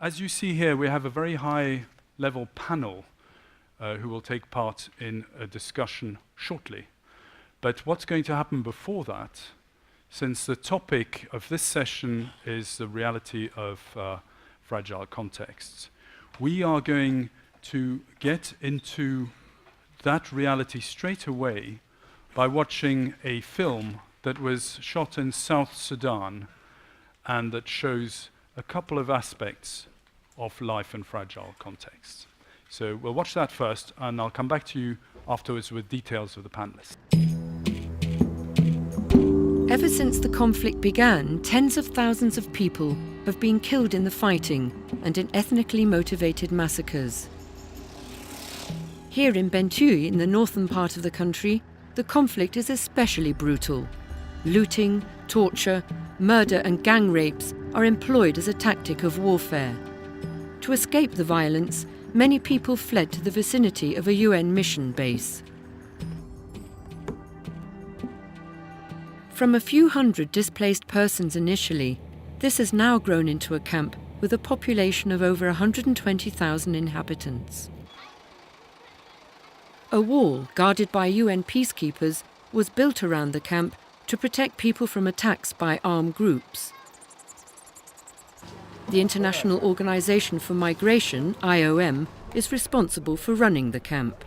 As you see here, we have a very high-level panel who will take part in a discussion shortly. But what's going to happen before that, since the topic of this session is the reality of fragile contexts, we are going to get into that reality straight away by watching a film that was shot in South Sudan and that shows a couple of aspects of life in fragile contexts. So we'll watch that first, and I'll come back to you afterwards with details of the panelists. Ever since the conflict began, tens of thousands of people have been killed in the fighting and in ethnically motivated massacres. Here in Bentiu, in the northern part of the country, the conflict is especially brutal. Looting, torture, murder and gang rapes are employed as a tactic of warfare. To escape the violence, many people fled to the vicinity of a UN mission base. From a few hundred displaced persons initially, this has now grown into a camp with a population of over 120,000 inhabitants. A wall, guarded by UN peacekeepers, was built around the camp to protect people from attacks by armed groups. The International Organization for Migration, IOM, is responsible for running the camp.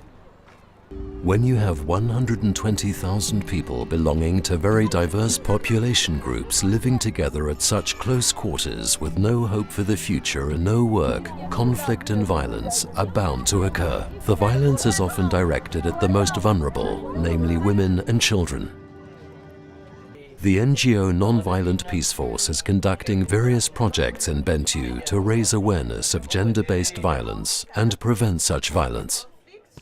When you have 120,000 people belonging to very diverse population groups living together at such close quarters with no hope for the future and no work, conflict and violence are bound to occur. The violence is often directed at the most vulnerable, namely women and children. The NGO Nonviolent Peace Force is conducting various projects in Bentiu to raise awareness of gender-based violence and prevent such violence.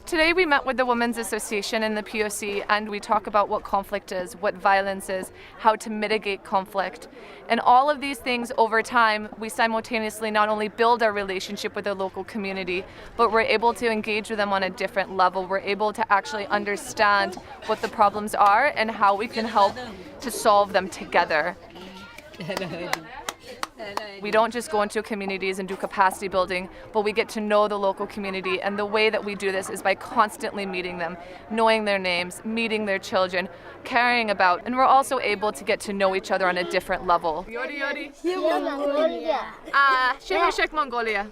Today we met with the Women's Association in the POC, and we talk about what conflict is, what violence is, how to mitigate conflict. And all of these things over time, we simultaneously not only build our relationship with the local community, but we're able to engage with them on a different level. We're able to actually understand what the problems are and how we can help to solve them together. We don't just go into communities and do capacity building, but we get to know the local community, and the way that we do this is by constantly meeting them, knowing their names, meeting their children, caring about, and we're also able to get to know each other on a different level. Yori Yori. Mongolia. Shek Mongolia.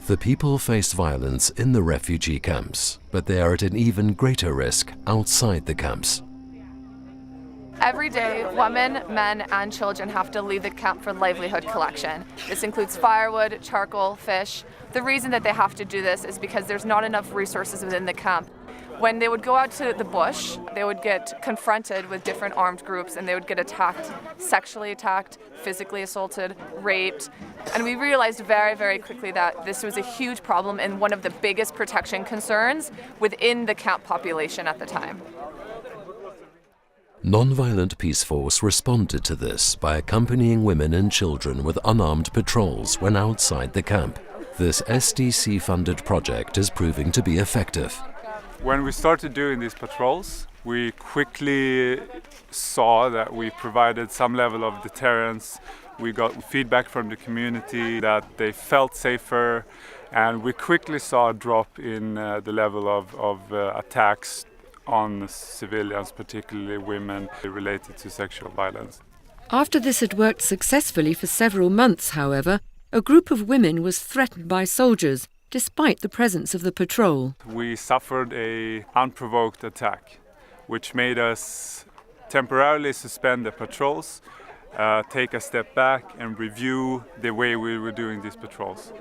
The people face violence in the refugee camps, but they are at an even greater risk outside the camps. Every day, women, men, and children have to leave the camp for livelihood collection. This includes firewood, charcoal, fish. The reason that they have to do this is because there's not enough resources within the camp. When they would go out to the bush, they would get confronted with different armed groups, and they would get attacked, sexually attacked, physically assaulted, raped. And we realized very, very quickly that this was a huge problem and one of the biggest protection concerns within the camp population at the time. Nonviolent Peace Force responded to this by accompanying women and children with unarmed patrols when outside the camp. This SDC-funded project is proving to be effective. When we started doing these patrols, we quickly saw that we provided some level of deterrence. We got feedback from the community that they felt safer, and we quickly saw a drop in the level of attacks on civilians, particularly women, related to sexual violence. After this had worked successfully for several months, however, a group of women was threatened by soldiers, despite the presence of the patrol. We suffered an unprovoked attack, which made us temporarily suspend the patrols, take a step back and review the way we were doing these patrols.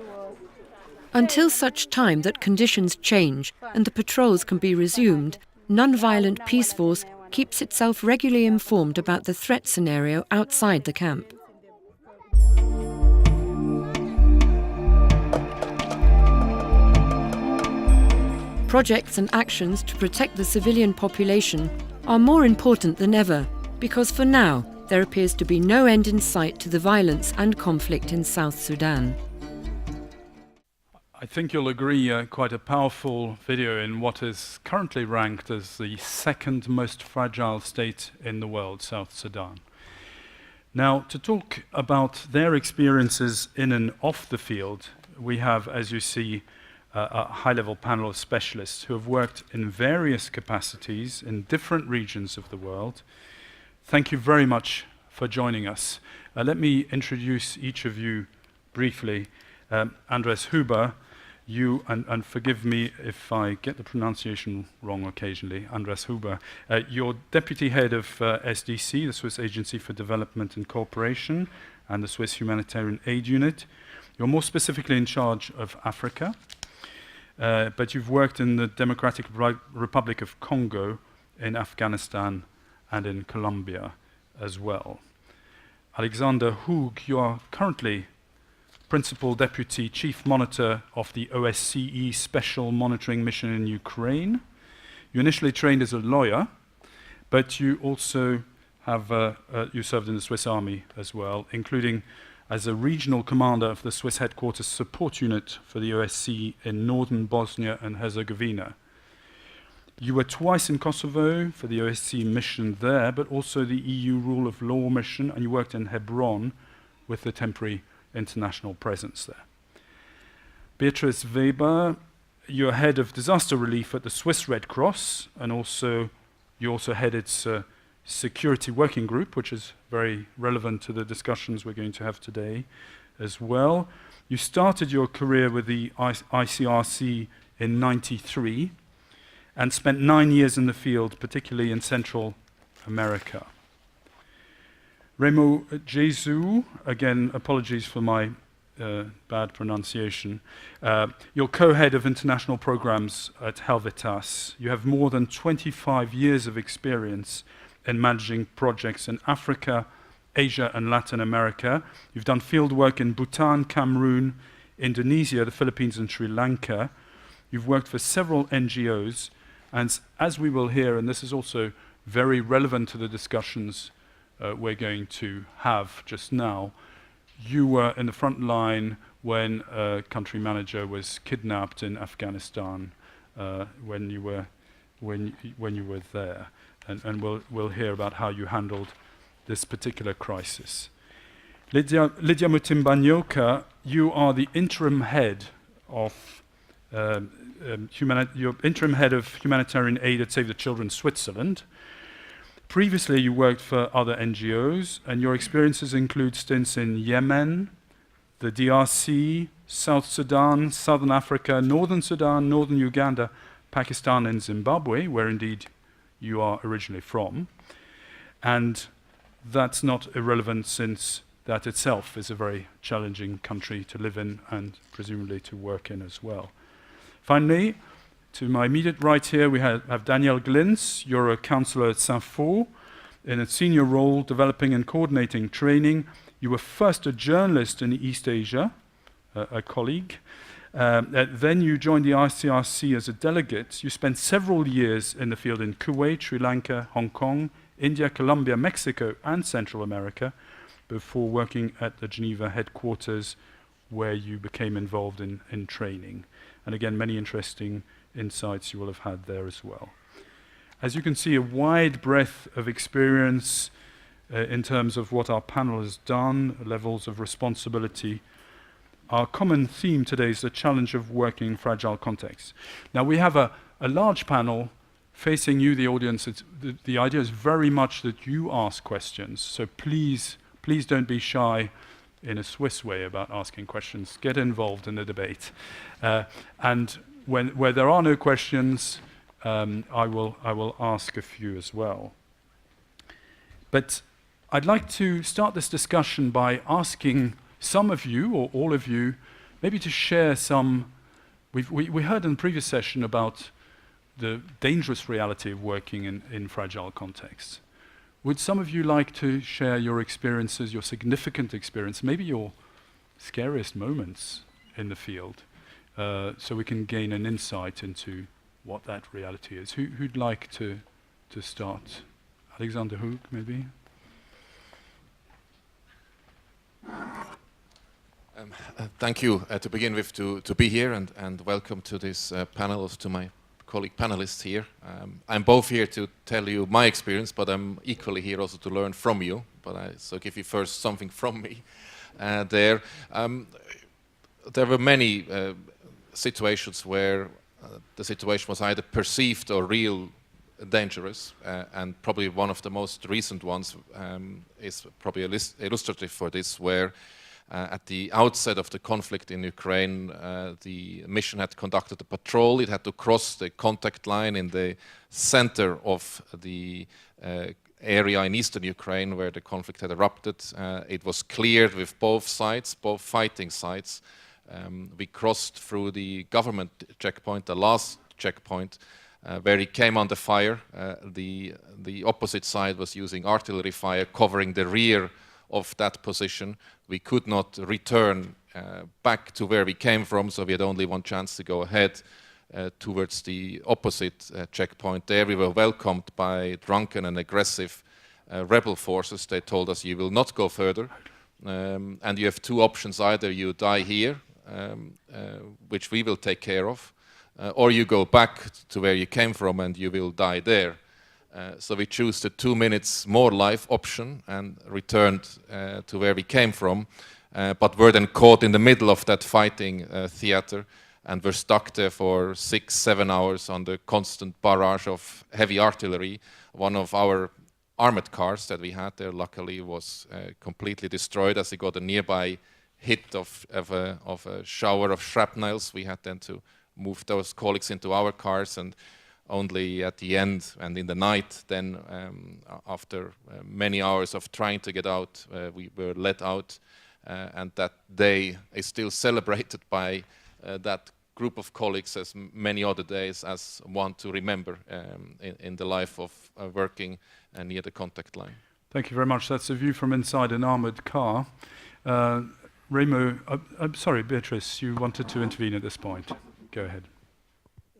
Until such time that conditions change and the patrols can be resumed, Nonviolent Peace Force keeps itself regularly informed about the threat scenario outside the camp. Projects and actions to protect the civilian population are more important than ever, because for now there appears to be no end in sight to the violence and conflict in South Sudan. I think you'll agree, quite a powerful video in what is currently ranked as the second most fragile state in the world, South Sudan. Now, to talk about their experiences in and off the field, we have, as you see, a high-level panel of specialists who have worked in various capacities in different regions of the world. Thank you very much for joining us. Let me introduce each of you briefly. Andres Huber, you, and forgive me if I get the pronunciation wrong occasionally, Andres Huber, you're Deputy Head of SDC, the Swiss Agency for Development and Cooperation, and the Swiss Humanitarian Aid Unit. You're more specifically in charge of Africa, but you've worked in the Democratic Republic of Congo, in Afghanistan, and in Colombia as well. Alexander Hoog, you are currently Principal Deputy Chief Monitor of the OSCE Special Monitoring Mission in Ukraine. You initially trained as a lawyer, but you also have you served in the Swiss Army as well, including as a regional commander of the Swiss headquarters support unit for the OSCE in northern Bosnia and Herzegovina. You were twice in Kosovo for the OSCE mission there, but also the EU Rule of Law mission, and you worked in Hebron with the temporary international presence there. Beatrice Weber, you're head of disaster relief at the Swiss Red Cross, and you also head its security working group, which is very relevant to the discussions we're going to have today as well. You started your career with the ICRC in '93 and spent 9 years in the field, particularly in Central America. Remo Jesu, again, apologies for my bad pronunciation. You're co-head of international programs at Helvetas. You have more than 25 years of experience in managing projects in Africa, Asia, and Latin America. You've done field work in Bhutan, Cameroon, Indonesia, the Philippines, and Sri Lanka. You've worked for several NGOs, and as we will hear, and this is also very relevant to the discussions we're going to have just now, you were in the front line when a country manager was kidnapped in Afghanistan when you were there, and we'll hear about how you handled this particular crisis. Lydia Mutimbanyoka, you are the interim head of you're interim head of humanitarian aid at Save the Children Switzerland. Previously, you worked for other NGOs, and your experiences include stints in Yemen, the DRC, South Sudan, Southern Africa, Northern Sudan, Northern Uganda, Pakistan, and Zimbabwe, where indeed you are originally from. And that's not irrelevant, since that itself is a very challenging country to live in and presumably to work in as well. Finally, to my immediate right here, we have Danielle Glintz. You're a counselor at Saint-Fort in a senior role developing and coordinating training. You were first a journalist in East Asia, a colleague. Then you joined the ICRC as a delegate. You spent several years in the field in Kuwait, Sri Lanka, Hong Kong, India, Colombia, Mexico, and Central America before working at the Geneva headquarters, where you became involved in training. And again, many interesting insights you will have had there as well. As you can see, a wide breadth of experience in terms of what our panel has done, levels of responsibility. Our common theme today is the challenge of working in fragile contexts. Now, we have a large panel facing you, the audience. The idea is very much that you ask questions, so please don't be shy in a Swiss way about asking questions. Get involved in the debate. And where there are no questions, I will ask a few as well. But I'd like to start this discussion by asking some of you, or all of you, maybe to share some. We heard in the previous session about the dangerous reality of working in fragile contexts. Would some of you like to share your experiences, your significant experience, maybe your scariest moments in the field, so we can gain an insight into what that reality is? Who'd like to start? Alexander Hoog, maybe? Thank you to begin with to be here and welcome to this panel, to my colleague panelists here. I'm both here to tell you my experience, but I'm equally here also to learn from you. So give you first something from me there. There were many situations where the situation was either perceived or real dangerous, and probably one of the most recent ones is probably illustrative for this, where at the outset of the conflict in Ukraine, the mission had conducted a patrol. It had to cross the contact line in the center of the area in eastern Ukraine where the conflict had erupted. It was cleared with both sides, both fighting sides. We crossed through the government checkpoint, the last checkpoint, where it came under fire. The opposite side was using artillery fire, covering the rear of that position. We could not return back to where we came from, so we had only one chance to go ahead towards the opposite checkpoint. There we were welcomed by drunken and aggressive rebel forces. They told us, you will not go further, and you have two options: either you die here, which we will take care of, or you go back to where you came from and you will die there. So we chose the 2 minutes more life option and returned to where we came from, but were then caught in the middle of that fighting theater and were stuck there for 6-7 hours under constant barrage of heavy artillery. One of our armored cars that we had there luckily was completely destroyed as it got a nearby hit of a shower of shrapnels. We had then to move those colleagues into our cars, and only at the end and in the night then, after many hours of trying to get out, we were let out, and that day is still celebrated by that group of colleagues as many other days as one to remember in the life of working near the contact line. Thank you very much. That's a view from inside an armoured car. Remo, I'm sorry, Beatrice, you wanted to intervene at this point. Go ahead.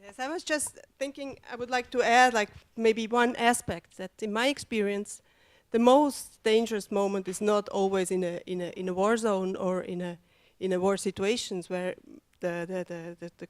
Yes, I was just thinking I would like to add maybe one aspect that in my experience, the most dangerous moment is not always in a war zone or in a war situations where the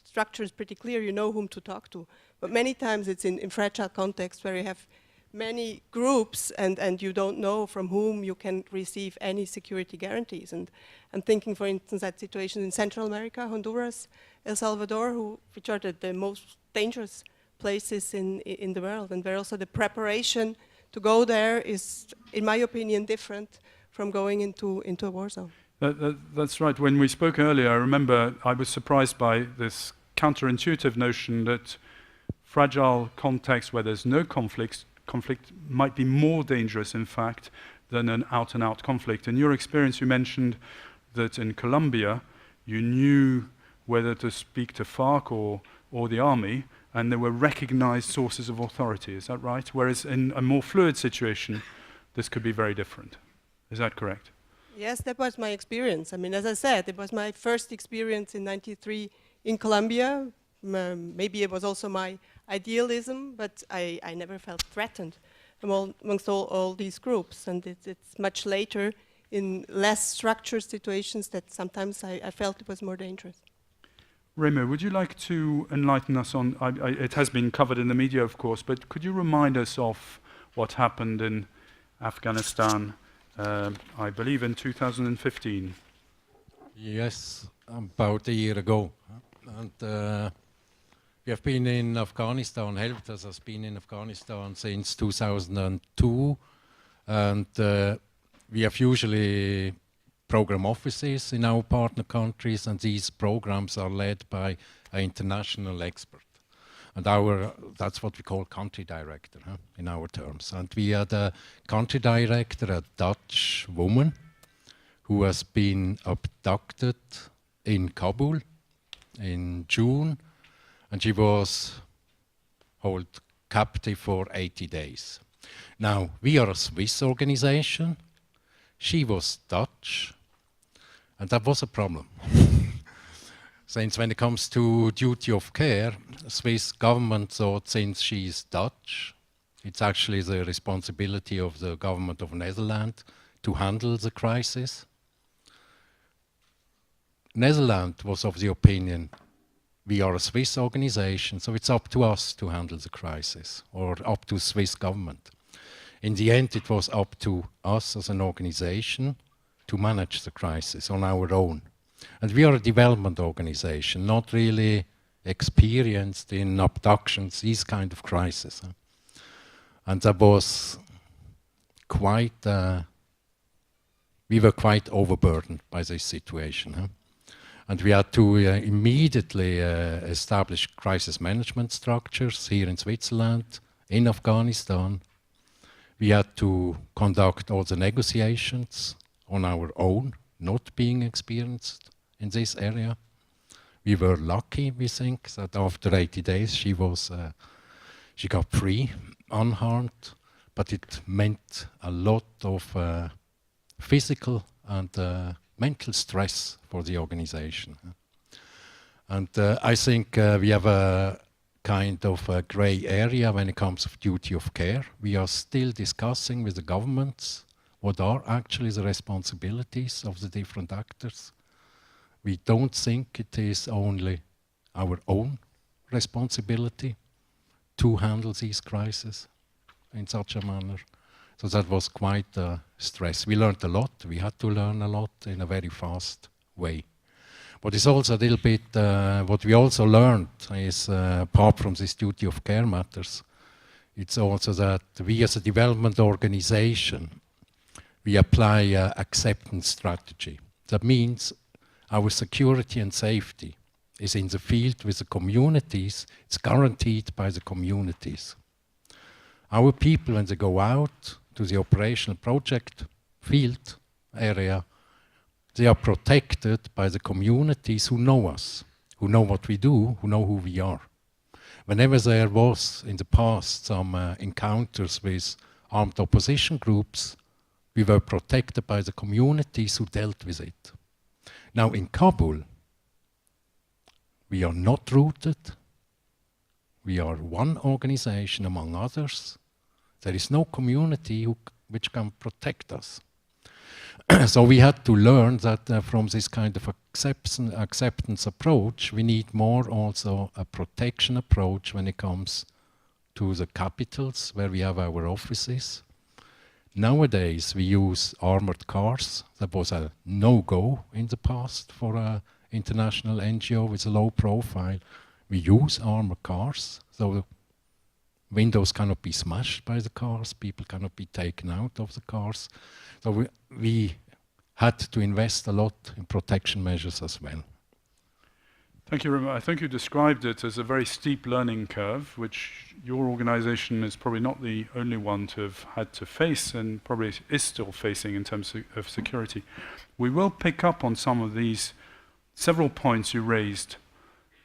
structure is pretty clear, you know whom to talk to. But many times it's in fragile contexts where you have many groups and you don't know from whom you can receive any security guarantees. And I'm thinking, for instance, that situation in Central America, Honduras, El Salvador, which are the most dangerous places in the world, and where also the preparation to go there is, in my opinion, different from going into a war zone. That's right. When we spoke earlier, I remember I was surprised by this counterintuitive notion that fragile contexts where there's no conflict might be more dangerous, in fact, than an out-and-out conflict. In your experience, you mentioned that in Colombia, you knew whether to speak to FARC or the army, and there were recognized sources of authority. Is that right? Whereas in a more fluid situation, this could be very different. Is that correct? Yes, that was my experience. I mean, as I said, it was my first experience in '93 in Colombia. Maybe it was also my idealism, but I never felt threatened amongst all these groups. And it's much later in less structured situations that sometimes I felt it was more dangerous. Remo, would you like to enlighten us on, it has been covered in the media, of course, but could you remind us of what happened in Afghanistan, I believe in 2015? Yes, about a year ago. And we have been in Afghanistan, helped us has been in Afghanistan since 2002, and we have usually program offices in our partner countries, and these programs are led by an international expert. And that's what we call country director in our terms. And we had a country director, a Dutch woman, who has been abducted in Kabul in June, and she was held captive for 80 days. Now, we are a Swiss organization. She was Dutch, and that was a problem. Since when it comes to duty of care, the Swiss government thought since she is Dutch, it's actually the responsibility of the government of Netherlands to handle the crisis. Netherlands was of the opinion, we are a Swiss organization, so it's up to us to handle the crisis, or up to Swiss government. In the end, it was up to us as an organization to manage the crisis on our own. And we are a development organization, not really experienced in abductions, these kind of crises. And that was quite, we were quite overburdened by this situation. And we had to immediately establish crisis management structures here in Switzerland, in Afghanistan. We had to conduct all the negotiations on our own, not being experienced in this area. We were lucky, we think, that after 80 days she got free, unharmed, but it meant a lot of physical and mental stress for the organization. And I think we have a kind of a grey area when it comes to duty of care. We are still discussing with the governments what are actually the responsibilities of the different actors. We don't think it is only our own responsibility to handle these crises in such a manner. So that was quite a stress. We learned a lot. We had to learn a lot in a very fast way. What is also a little bit, what we also learned is, apart from this duty of care matters, it's also that we as a development organization, we apply acceptance strategy. That means our security and safety is in the field with the communities. It's guaranteed by the communities. Our people, when they go out to the operational project field area, they are protected by the communities who know us, who know what we do, who know who we are. Whenever there was in the past some encounters with armed opposition groups, we were protected by the communities who dealt with it. Now in Kabul, we are not rooted. We are one organization among others. There is no community which can protect us. So we had to learn that from this kind of acceptance approach, we need more also a protection approach when it comes to the capitals where we have our offices. Nowadays we use armored cars. That was a no-go in the past for an international NGO with a low profile. We use armored cars, so windows cannot be smashed by the cars, people cannot be taken out of the cars. So we had to invest a lot in protection measures as well. Thank you, Rima. I think you described it as a very steep learning curve, which your organization is probably not the only one to have had to face, and probably is still facing in terms of security. We will pick up on some of these several points you raised.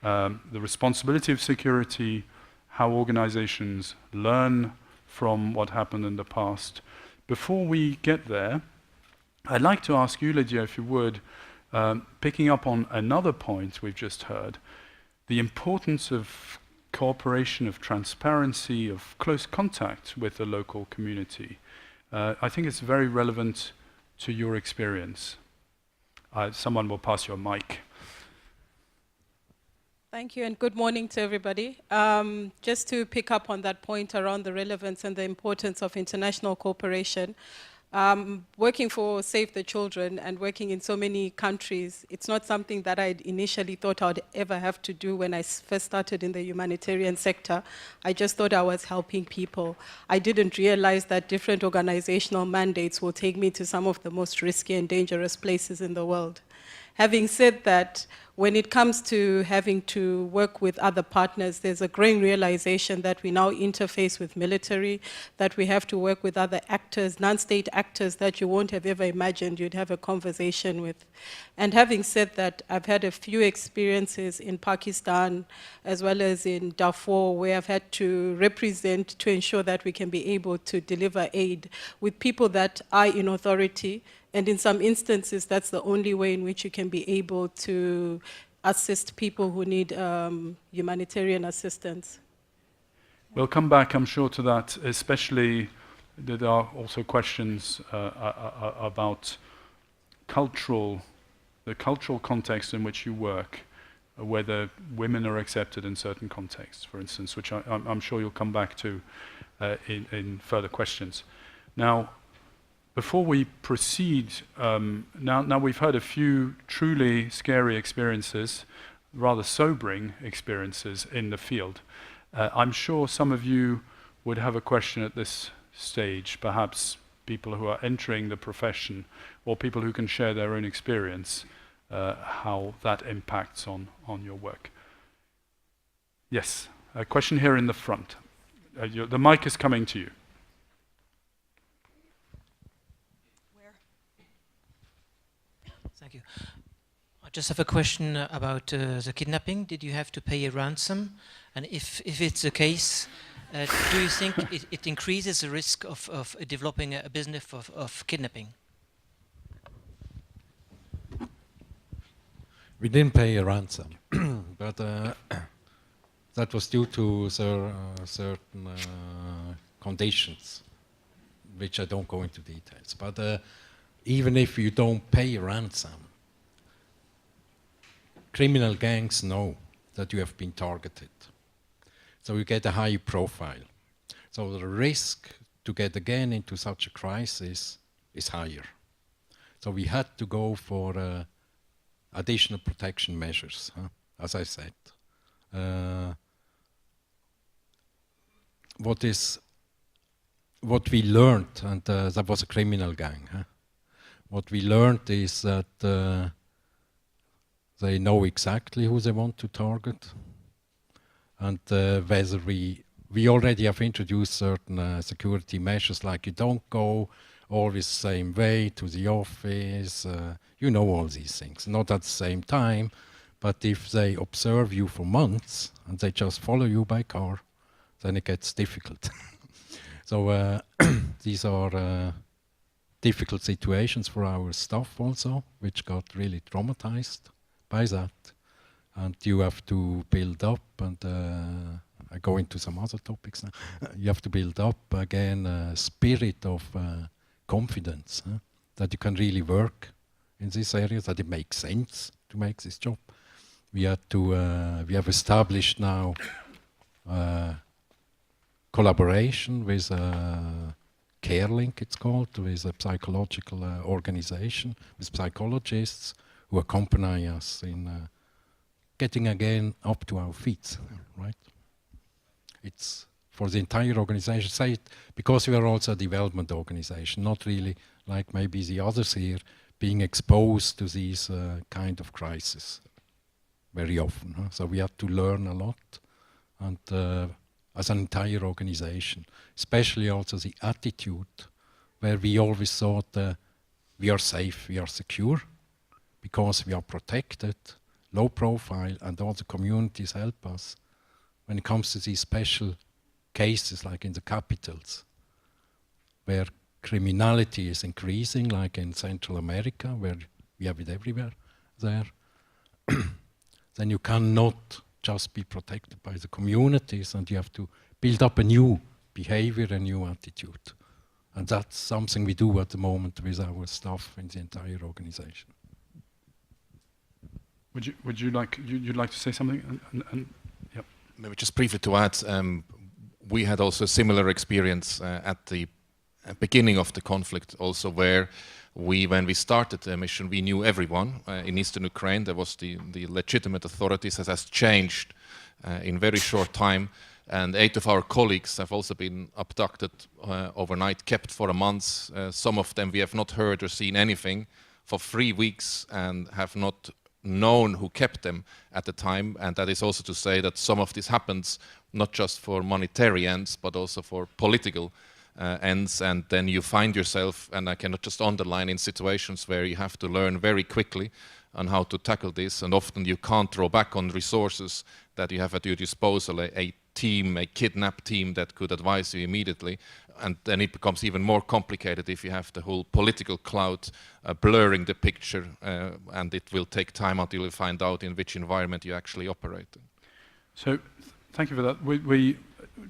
The responsibility of security, how organizations learn from what happened in the past. Before we get there, I'd like to ask you, Lydia, if you would, picking up on another point we've just heard, the importance of cooperation, of transparency, of close contact with the local community. I think it's very relevant to your experience. Someone will pass you a mic. Thank you, and good morning to everybody. Just to pick up on that point around the relevance and the importance of international cooperation, working for Save the Children and working in so many countries, it's not something that I initially thought I'd ever have to do when I first started in the humanitarian sector. I just thought I was helping people. I didn't realize that different organizational mandates will take me to some of the most risky and dangerous places in the world. Having said that, when it comes to having to work with other partners, there's a growing realization that we now interface with military, that we have to work with other actors, non-state actors that you won't have ever imagined you'd have a conversation with. And having said that, I've had a few experiences in Pakistan as well as in Darfur where I've had to represent to ensure that we can be able to deliver aid with people that are in authority. And in some instances, that's the only way in which you can be able to assist people who need humanitarian assistance. We'll come back, I'm sure, to that, especially there are also questions about cultural the cultural context in which you work, whether women are accepted in certain contexts, for instance, which I'm sure you'll come back to in further questions. Now, before we proceed, now we've heard a few truly scary experiences, rather sobering experiences in the field. I'm sure some of you would have a question at this stage, perhaps people who are entering the profession or people who can share their own experience, how that impacts on your work. Yes, a question here in the front. The mic is coming to you. Thank you. I just have a question about the kidnapping. Did you have to pay a ransom? And if it's the case, do you think it increases the risk of developing a business of kidnapping? We didn't pay a ransom, but that was due to certain conditions, which I don't go into details. But even if you don't pay a ransom, criminal gangs know that you have been targeted. So you get a high profile. So the risk to get again into such a crisis is higher. So we had to go for additional protection measures, as I said. What we learned, and that was a criminal gang, what we learned is that they know exactly who they want to target, and whether we already have introduced certain security measures, like you don't go always the same way to the office, you know all these things, not at the same time, but if they observe you for months and they just follow you by car, then it gets difficult. So these are difficult situations for our staff also, which got really traumatized by that. And you have to build up, and I go into some other topics now. You have to build up again a spirit of confidence, that you can really work in this area, that it makes sense to make this job. We have established now collaboration with CareLink, it's called, with a psychological organization, with psychologists who accompany us in getting again up to our feet, right? It's for the entire organization, say it, because we are also a development organization, not really like maybe the others here, being exposed to these kind of crises very often. So we have to learn a lot, and as an entire organization, especially also the attitude, where we always thought we are safe, we are secure, because we are protected, low profile, and all the communities help us. When it comes to these special cases, like in the capitals, where criminality is increasing, like in Central America, where we have it everywhere there, then you cannot just be protected by the communities, and you have to build up a new behavior, a new attitude. And that's something we do at the moment with our staff in the entire organization. Would you like to say something? Yep. Maybe just briefly to add, we had also a similar experience at the beginning of the conflict, also where when we started the mission, we knew everyone in eastern Ukraine. There was the legitimate authorities that has changed in very short time, and 8 of our colleagues have also been abducted overnight, kept for a month. Some of them we have not heard or seen anything for 3 weeks and have not known who kept them at the time. And that is also to say that some of this happens not just for monetary ends, but also for political ends. And then you find yourself, and I cannot just underline, in situations where you have to learn very quickly on how to tackle this, and often you can't draw back on resources that you have at your disposal, a team, a kidnap team that could advise you immediately. And then it becomes even more complicated if you have the whole political cloud blurring the picture, and it will take time until you find out in which environment you actually operate in. So, thank you for that.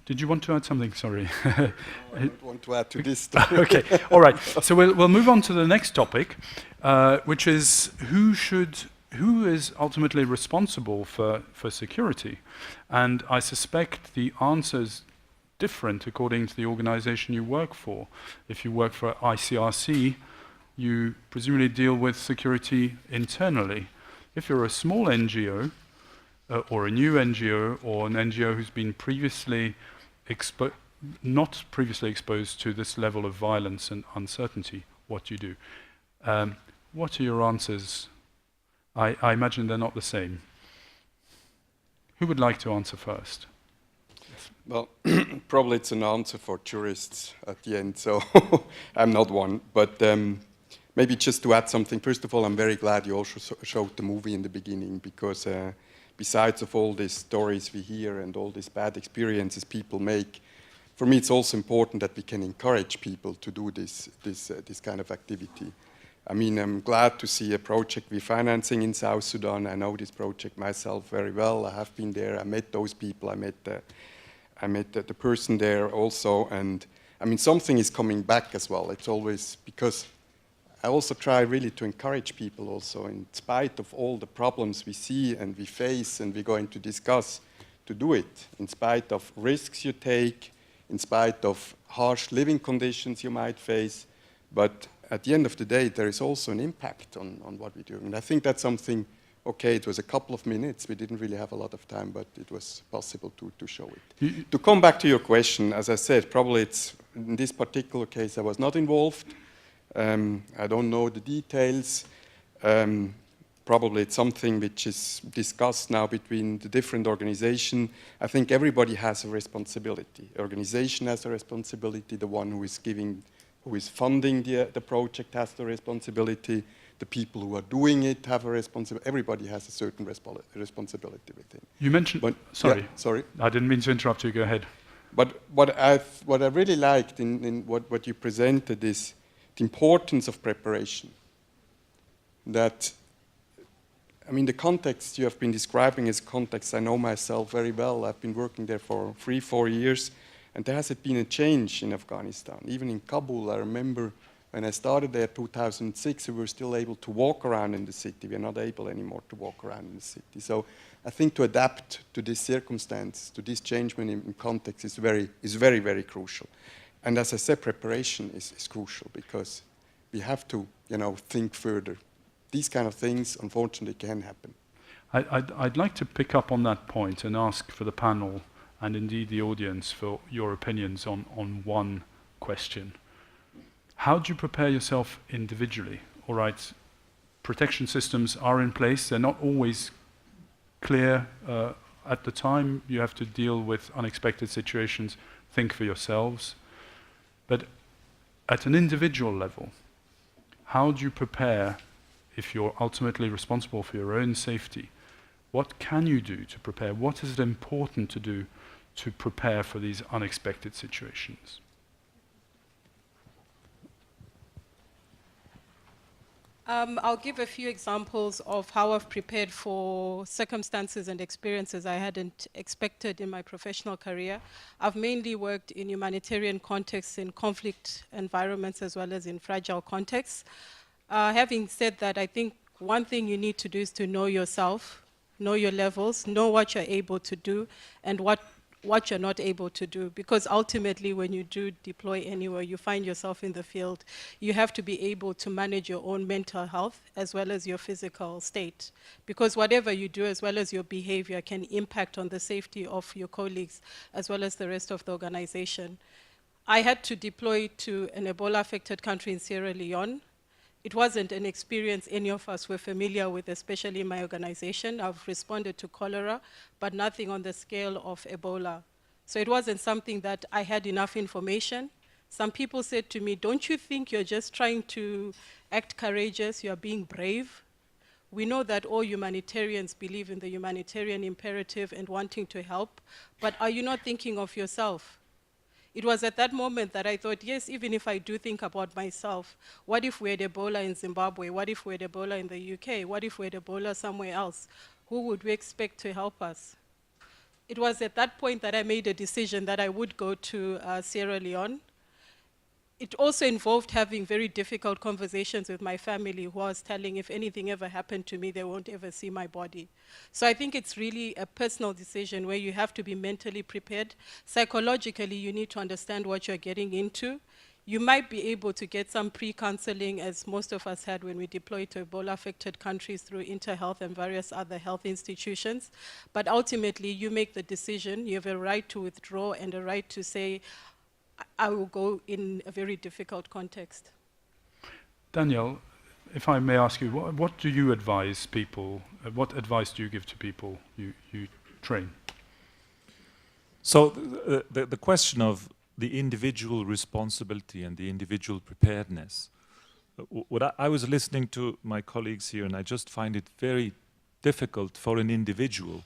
Did you want to add something? Sorry. No, I don't want to add to this. Okay, all right. So we'll move on to the next topic. which is who is ultimately responsible for security? And I suspect the answer's different according to the organization you work for. If you work for ICRC, you presumably deal with security internally. If you're a small NGO, or a new NGO, or an NGO who's been not previously exposed to this level of violence and uncertainty, what do you do? What are your answers? I imagine they're not the same. Who would like to answer first? Well, probably it's an answer for jurists at the end, so I'm not one. But maybe just to add something, first of all, I'm very glad you also showed the movie in the beginning, because besides of all these stories we hear and all these bad experiences people make, for me it's also important that we can encourage people to do this kind of activity. I mean, I'm glad to see a project we're financing in South Sudan. I know this project myself very well. I have been there. I met those people. I met the person there also. And I mean, something is coming back as well. It's always because I also try really to encourage people also, in spite of all the problems we see and we face and we're going to discuss, to do it, in spite of risks you take, in spite of harsh living conditions you might face. But at the end of the day, there is also an impact on what we do. And I think that's something, okay, it was a couple of minutes. We didn't really have a lot of time, but it was possible to show it. To come back to your question, as I said, probably it's, in this particular case, I was not involved. I don't know the details. Probably it's something which is discussed now between the different organizations. I think everybody has a responsibility. Organization has a responsibility, the one who is funding the project has the responsibility, the people who are doing it have a responsibility. Everybody has a certain responsibility with it. You mentioned, sorry. Yeah, sorry. I didn't mean to interrupt you, go ahead. But what I really liked in what you presented is the importance of preparation. That, I mean, the context you have been describing is context I know myself very well. I've been working there for 3-4 years. And there hasn't been a change in Afghanistan. Even in Kabul, I remember when I started there in 2006, we were still able to walk around in the city. We are not able anymore to walk around in the city. So I think to adapt to this circumstance, to this change in context is very, very crucial. And as I said, preparation is crucial, because we have to, think further. These kind of things, unfortunately, can happen. I'd like to pick up on that point and ask for the panel and indeed the audience for your opinions on one question. How do you prepare yourself individually? All right, protection systems are in place. They're not always clear at the time. You have to deal with unexpected situations. Think for yourselves. But at an individual level, how do you prepare if you're ultimately responsible for your own safety? What can you do to prepare? What is it important to do to prepare for these unexpected situations? I'll give a few examples of how I've prepared for circumstances and experiences I hadn't expected in my professional career. I've mainly worked in humanitarian contexts, in conflict environments, as well as in fragile contexts. Having said that, I think one thing you need to do is to know yourself, know your levels, know what you're able to do, and what you're not able to do. Because ultimately, when you do deploy anywhere, you find yourself in the field, you have to be able to manage your own mental health as well as your physical state. Because whatever you do, as well as your behavior, can impact on the safety of your colleagues as well as the rest of the organization. I had to deploy to an Ebola-affected country in Sierra Leone. It wasn't an experience any of us were familiar with, especially in my organization. I've responded to cholera, but nothing on the scale of Ebola. So it wasn't something that I had enough information. Some people said to me, don't you think you're just trying to act courageous, you're being brave? We know that all humanitarians believe in the humanitarian imperative and wanting to help, but are you not thinking of yourself? It was at that moment that I thought, yes, even if I do think about myself, what if we had Ebola in Zimbabwe? What if we had Ebola in the UK? What if we had Ebola somewhere else? Who would we expect to help us? It was at that point that I made a decision that I would go to Sierra Leone. it also involved having very difficult conversations with my family, who I was telling if anything ever happened to me, they won't ever see my body. So I think it's really a personal decision where you have to be mentally prepared. Psychologically, you need to understand what you're getting into. You might be able to get some pre-counseling, as most of us had when we deployed to Ebola-affected countries through InterHealth and various other health institutions. But ultimately, you make the decision. You have a right to withdraw and a right to say, I will go in a very difficult context. Daniel, if I may ask you, what do you advise people? What advice do you give to people you train? So the question of the individual responsibility and the individual preparedness, what I was listening to my colleagues here, and I just find it very difficult for an individual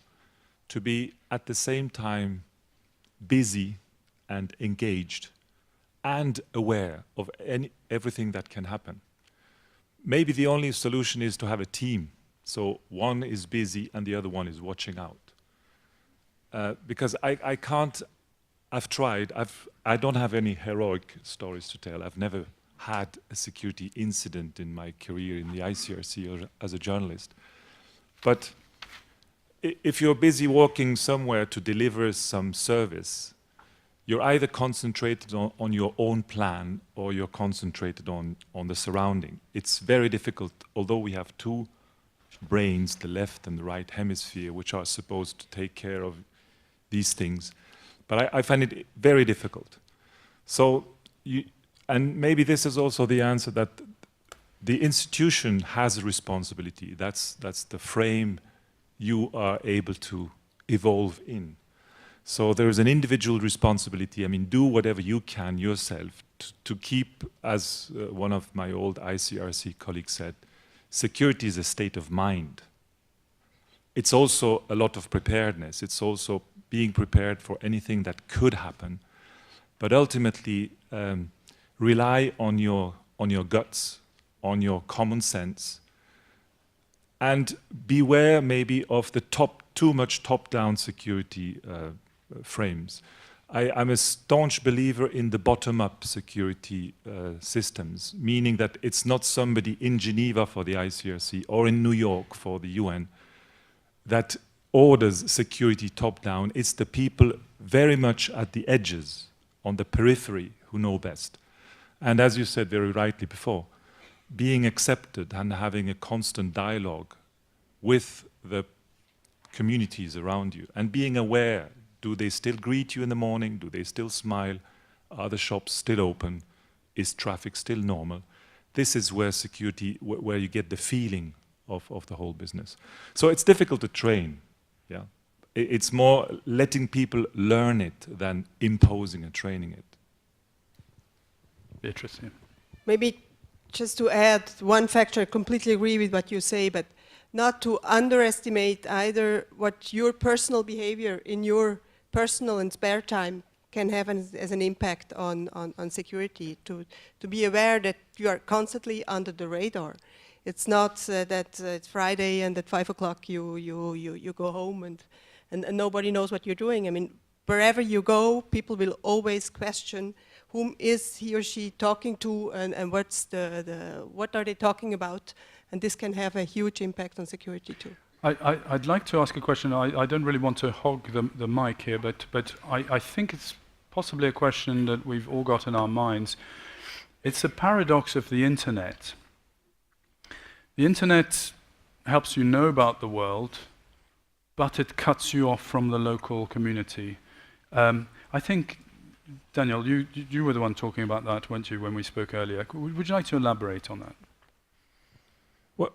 to be at the same time busy and engaged and aware of everything that can happen. Maybe the only solution is to have a team. So one is busy and the other one is watching out. Because I can't, I've tried, I don't have any heroic stories to tell. I've never had a security incident in my career in the ICRC or as a journalist. But if you're busy walking somewhere to deliver some service, you're either concentrated on your own plan or you're concentrated on the surrounding. It's very difficult, although we have two brains, the left and the right hemisphere, which are supposed to take care of these things. But I find it very difficult. So, and maybe this is also the answer, that the institution has a responsibility. That's the frame you are able to evolve in. So there is an individual responsibility. I mean, do whatever you can yourself to keep, as one of my old ICRC colleagues said, security is a state of mind. It's also a lot of preparedness. It's also being prepared for anything that could happen. But ultimately, rely on your guts, on your common sense, and beware maybe of the too much top-down security frames. I'm a staunch believer in the bottom-up security systems, meaning that it's not somebody in Geneva for the ICRC or in New York for the UN that orders security top-down. It's the people very much at the edges, on the periphery, who know best. And as you said very rightly before, being accepted and having a constant dialogue with the communities around you and being aware. Do they still greet you in the morning? Do they still smile? Are the shops still open? Is traffic still normal? This is where security, where you get the feeling of the whole business. So it's difficult to train. Yeah, it's more letting people learn it than imposing and training it. Beatrice, yeah. Maybe just to add one factor, I completely agree with what you say, but not to underestimate either what your personal behavior in your personal and spare time can have as an impact on security, to be aware that you are constantly under the radar. It's not that it's Friday and at 5 o'clock you go home and nobody knows what you're doing. I mean, wherever you go, people will always question whom is he or she talking to and what's what are they talking about, and this can have a huge impact on security too. I'd like to ask a question. I don't really want to hog the mic here, but I think it's possibly a question that we've all got in our minds. It's a paradox of the internet. The internet helps you know about the world, but it cuts you off from the local community. I think, Daniel, you were the one talking about that, weren't you, when we spoke earlier? Would you like to elaborate on that?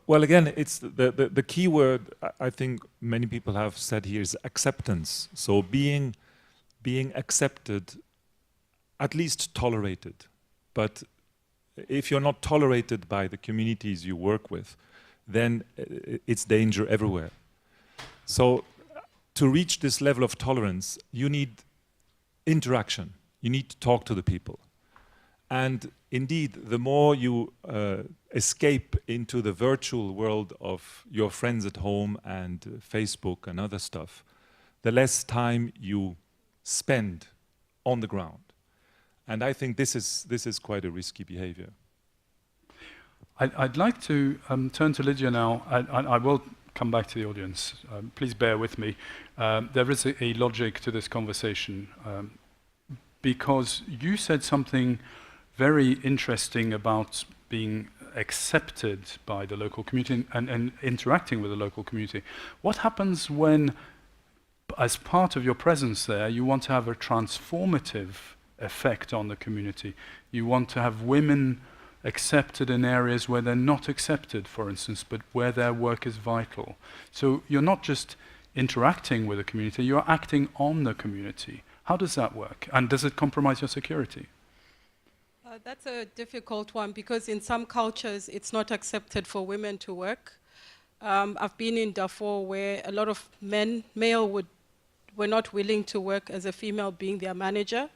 Well, again, it's the key word I think many people have said here is acceptance. So being accepted, at least tolerated. But if you're not tolerated by the communities you work with, then it's danger everywhere. So to reach this level of tolerance, you need interaction. You need to talk to the people. And indeed, the more you escape into the virtual world of your friends at home and Facebook and other stuff, the less time you spend on the ground. And I think this is quite a risky behavior. I'd like to turn to Lydia now. I will come back to the audience. Please bear with me. There is a logic to this conversation because you said something very interesting about being accepted by the local community and interacting with the local community. What happens when, as part of your presence there, you want to have a transformative effect on the community? You want to have women accepted in areas where they're not accepted, for instance, but where their work is vital. So you're not just interacting with the community, you're acting on the community. How does that work? And does it compromise your security? That's a difficult one because in some cultures it's not accepted for women to work. I've been in Darfur where a lot of were not willing to work as a female being their manager.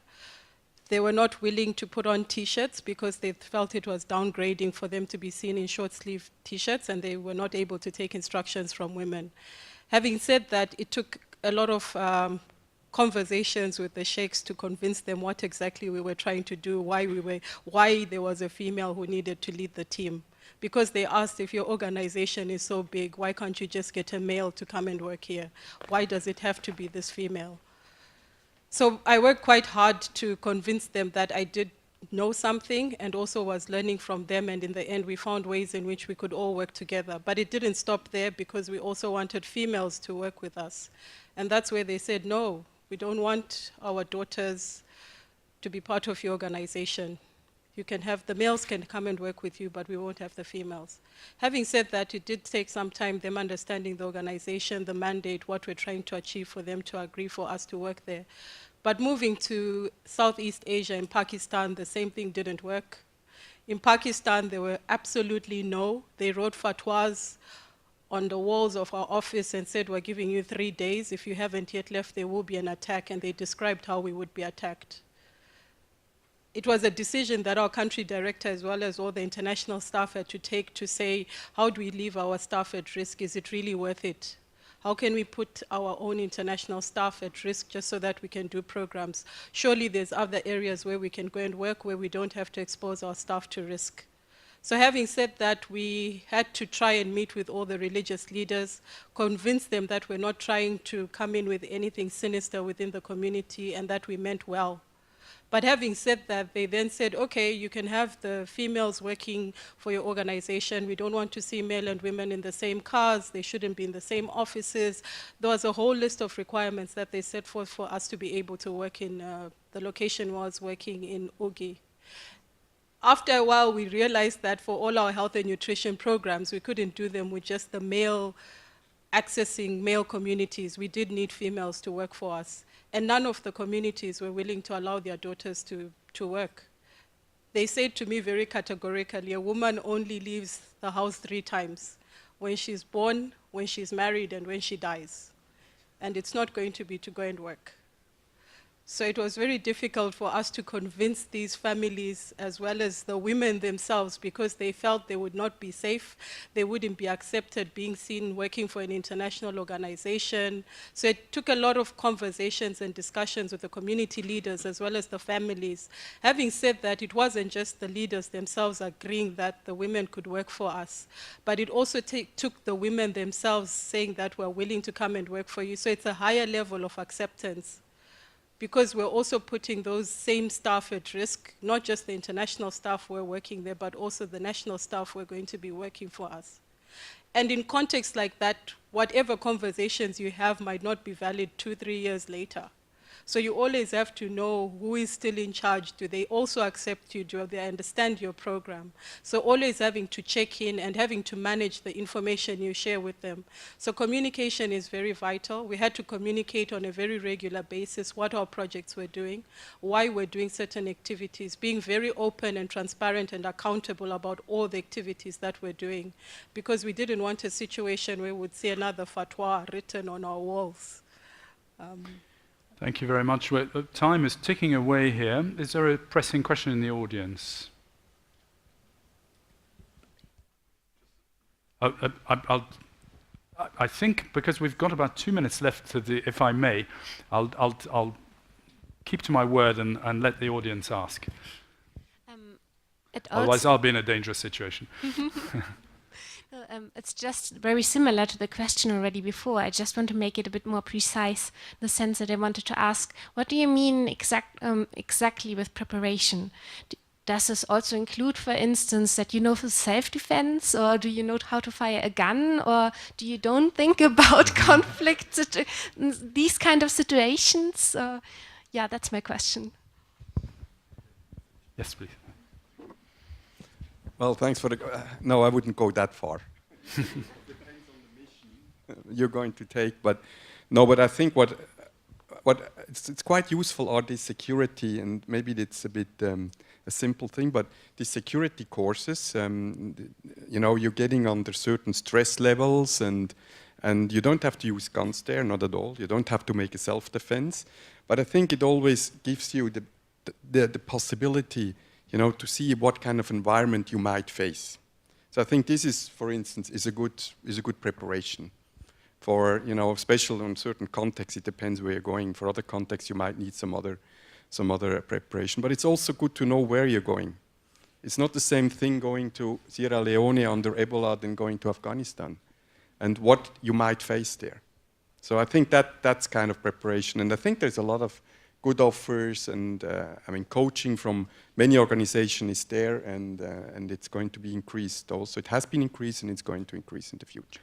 They were not willing to put on T-shirts because they felt it was downgrading for them to be seen in short-sleeve T-shirts, and they were not able to take instructions from women. Having said that, it took a lot of conversations with the sheikhs to convince them what exactly we were trying to do, why there was a female who needed to lead the team. Because they asked, if your organization is so big, why can't you just get a male to come and work here? Why does it have to be this female? So I worked quite hard to convince them that I did know something and also was learning from them, and in the end we found ways in which we could all work together. But it didn't stop there because we also wanted females to work with us. And that's where they said, no, we don't want our daughters to be part of your organization. You can have, the males can come and work with you, but we won't have the females. Having said that, it did take some time, them understanding the organization, the mandate, what we're trying to achieve for them to agree for us to work there. But moving to Southeast Asia, in Pakistan, the same thing didn't work. In Pakistan, there were absolutely no. They wrote fatwas on the walls of our office and said, we're giving you 3 days. If you haven't yet left, there will be an attack, and they described how we would be attacked. It was a decision that our country director, as well as all the international staff, had to take to say, how do we leave our staff at risk? Is it really worth it? How can we put our own international staff at risk just so that we can do programs? Surely there's other areas where we can go and work where we don't have to expose our staff to risk. So having said that, we had to try and meet with all the religious leaders, convince them that we're not trying to come in with anything sinister within the community and that we meant well. But having said that, they then said, okay, you can have the females working for your organization. We don't want to see male and women in the same cars. They shouldn't be in the same offices. There was a whole list of requirements that they set forth for us to be able to work in. The location was working in Ugi. After a while, we realized that for all our health and nutrition programs, we couldn't do them with just the male accessing male communities. We did need females to work for us. And none of the communities were willing to allow their daughters to work. They said to me very categorically, a woman only leaves the house 3 times: when she's born, when she's married, and when she dies. And it's not going to be to go and work. So it was very difficult for us to convince these families as well as the women themselves, because they felt they would not be safe, they wouldn't be accepted being seen working for an international organization. So it took a lot of conversations and discussions with the community leaders as well as the families. Having said that, it wasn't just the leaders themselves agreeing that the women could work for us, but it also took the women themselves saying that we're willing to come and work for you. So it's a higher level of acceptance, because we're also putting those same staff at risk, not just the international staff who are working there, but also the national staff who are going to be working for us. And in contexts like that, whatever conversations you have might not be valid 2-3 years later. So you always have to know who is still in charge. Do they also accept you? Do they understand your program? So always having to check in and having to manage the information you share with them. So communication is very vital. We had to communicate on a very regular basis what our projects were doing, why we're doing certain activities, being very open and transparent and accountable about all the activities that we're doing, because we didn't want a situation where we would see another fatwa written on our walls. Thank you very much. Time is ticking away here. Is there a pressing question in the audience? I think because we've got about 2 minutes left to the, if I may, I'll keep to my word and let the audience ask. Otherwise, I'll be in a dangerous situation. It's just very similar to the question already before. I just want to make it a bit more precise in the sense that I wanted to ask, what do you mean exactly with preparation? Does this also include, for instance, that you know for self-defense, or do you know how to fire a gun, or do you don't think about conflict, these kind of situations? Yeah, that's my question. Yes, please. Well, thanks for the... no, I wouldn't go that far. It depends on the mission you're going to take, but no, but I think what it's quite useful are these security, and maybe it's a bit a simple thing, but the security courses, you know, you're getting under certain stress levels, and you don't have to use guns there, not at all. You don't have to make a self-defense, but I think it always gives you the possibility, you know, to see what kind of environment you might face. So I think this is, for instance, is a good preparation for, you know, especially on certain contexts. It depends where you're going. For other contexts, you might need some other preparation. But it's also good to know where you're going. It's not the same thing going to Sierra Leone under Ebola than going to Afghanistan, and what you might face there. So I think that's kind of preparation, and I think there's a lot of good offers, and I mean, coaching from many organizations is there, and it's going to be increased also. It has been increased, and it's going to increase in the future.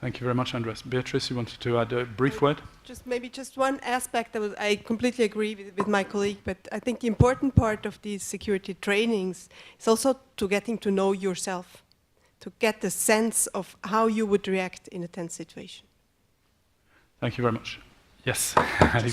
Thank you very much, Andres. Beatrice, you wanted to add a brief word? Maybe just one aspect that I completely agree with my colleague, but I think the important part of these security trainings is also to getting to know yourself, to get the sense of how you would react in a tense situation. Thank you very much. Yes,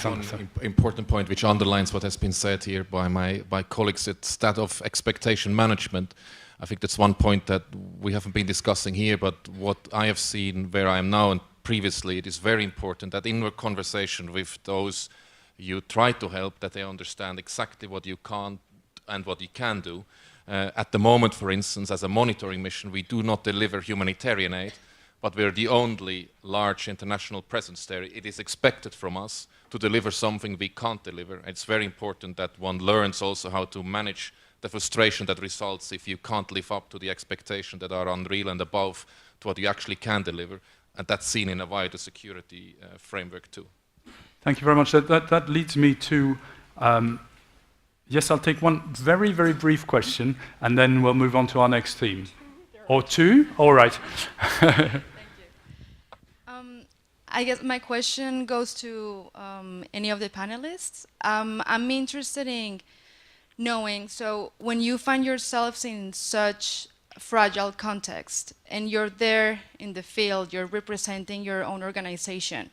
one important point which underlines what has been said here by my colleagues, it's that of expectation management. I think that's one point that we haven't been discussing here, but what I have seen where I am now and previously, it is very important that in your conversation with those you try to help, that they understand exactly what you can't and what you can do. At the moment, for instance, as a monitoring mission, we do not deliver humanitarian aid, but we're the only large international presence there. It is expected from us to deliver something we can't deliver. It's very important that one learns also how to manage the frustration that results if you can't live up to the expectations that are unreal and above to what you actually can deliver. And that's seen in a wider security framework too. Thank you very much. That leads me to, yes, I'll take one very, very brief question, and then we'll move on to our next theme. Or two? All right. Thank you. I guess my question goes to any of the panelists. I'm interested in knowing, so when you find yourselves in such fragile context and you're there in the field, you're representing your own organization,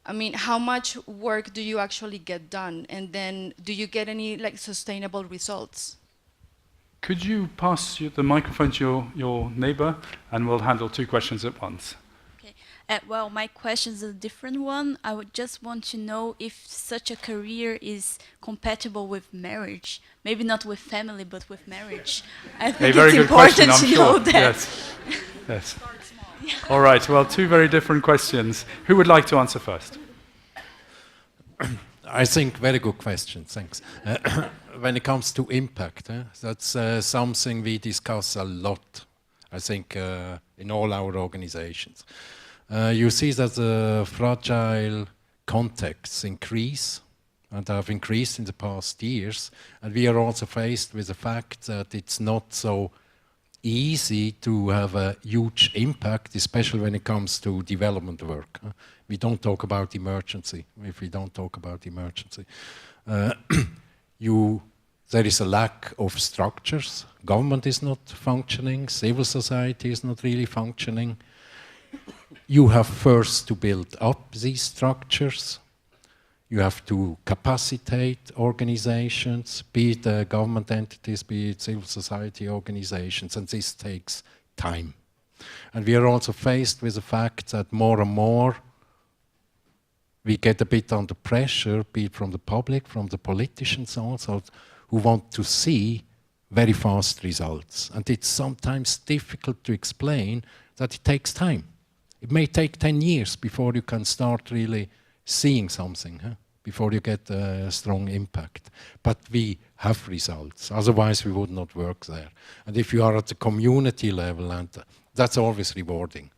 I mean, how much work do you actually get done? And then do you get any like sustainable results? Could you pass the microphone to your neighbor, and we'll handle two questions at once. Okay. Well, my question is a different one. I would just want to know if such a career is compatible with marriage. Maybe not with family, but with marriage. I think very it's good question, important I'm to know sure. that. Yes. Yes. All right. Well, two very different questions. Who would like to answer first? I think very good question, thanks. When it comes to impact, that's something we discuss a lot, I think, in all our organizations. You see that the fragile contexts increase, and have increased in the past years, and we are also faced with the fact that it's not so easy to have a huge impact, especially when it comes to development work. We don't talk about emergency. If we don't talk about emergency, there is a lack of structures. Government is not functioning. Civil society is not really functioning. You have first to build up these structures. You have to capacitate organizations, be it government entities, be it civil society organizations, and this takes time. And we are also faced with the fact that more and more we get a bit under pressure, be it from the public, from the politicians also, who want to see very fast results. And it's sometimes difficult to explain that it takes time. It may take 10 years before you can start really seeing something. before you get a strong impact. But we have results, otherwise we would not work there. And if you are at the community level, and that's always rewarding.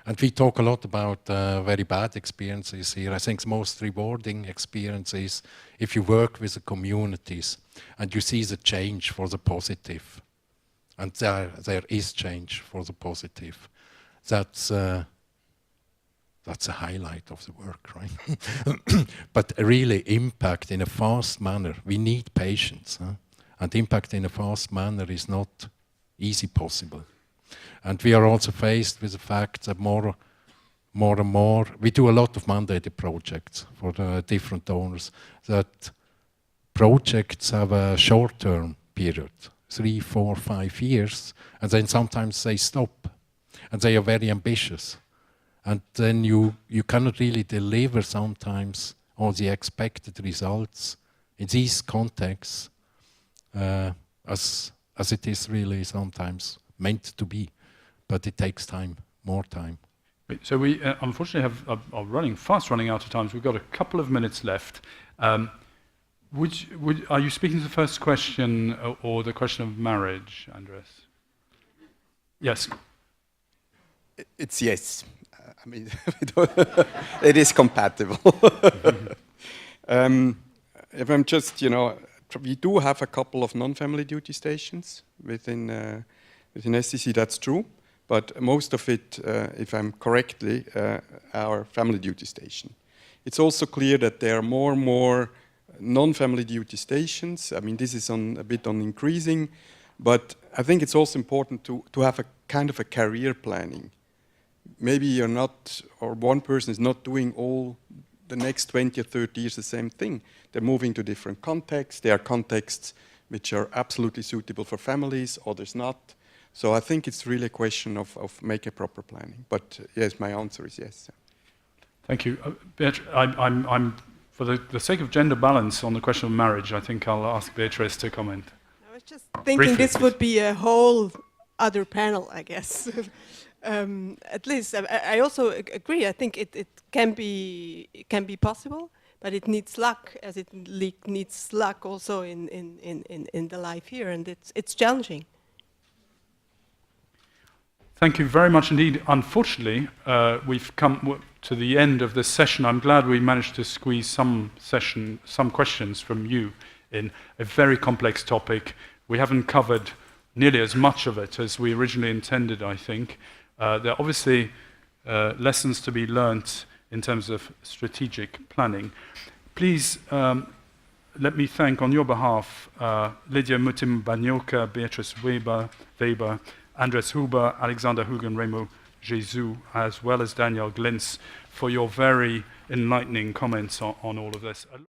And we talk a lot about very bad experiences here. I think the most rewarding experience is if you work with the communities and you see the change for the positive. And there is change for the positive. That's a highlight of the work, right? But really impact in a fast manner. We need patience. Huh? And impact in a fast manner is not easy possible. And we are also faced with the fact that more and more, we do a lot of mandated projects for the different donors, that projects have a short-term period, 3, 4, 5 years, and then sometimes they stop, and they are very ambitious. And then you cannot really deliver sometimes all the expected results in these contexts as it is really sometimes meant to be. But it takes time, more time. So we unfortunately are fast running out of time. So we've got a couple of minutes left. Are you speaking to the first question or the question of marriage, Andres? Yes. It's yes. I mean, it is compatible. If I'm just, we do have a couple of non-family duty stations within SCC, that's true. But most of it, if I'm correctly, are family duty station. It's also clear that there are more and more non-family duty stations. I mean, this is a bit on increasing, but I think it's also important to have a kind of a career planning. Maybe you're not, or one person is not doing all the next 20 or 30 years the same thing. They're moving to different contexts. There are contexts which are absolutely suitable for families, others not. So I think it's really a question of make a proper planning. But yes, my answer is yes. Thank you. I'm for the sake of gender balance on the question of marriage, I think I'll ask Beatrice to comment. I was just thinking briefly, this would be a whole other panel, I guess. At least I also agree. I think it can be possible, but it needs luck, as it needs luck also in the life here, and it's challenging. Thank you very much indeed. Unfortunately, we've come to the end of this session. I'm glad we managed to squeeze some questions from you in a very complex topic. We haven't covered nearly as much of it as we originally intended, I think. There are obviously lessons to be learnt in terms of strategic planning. Please let me thank on your behalf Lydia Mutim-Banyoka, Beatrice Weber, Andres Huber, Alexander Hugen, Remo Jesus, as well as Daniel Glintz, for your very enlightening comments on all of this.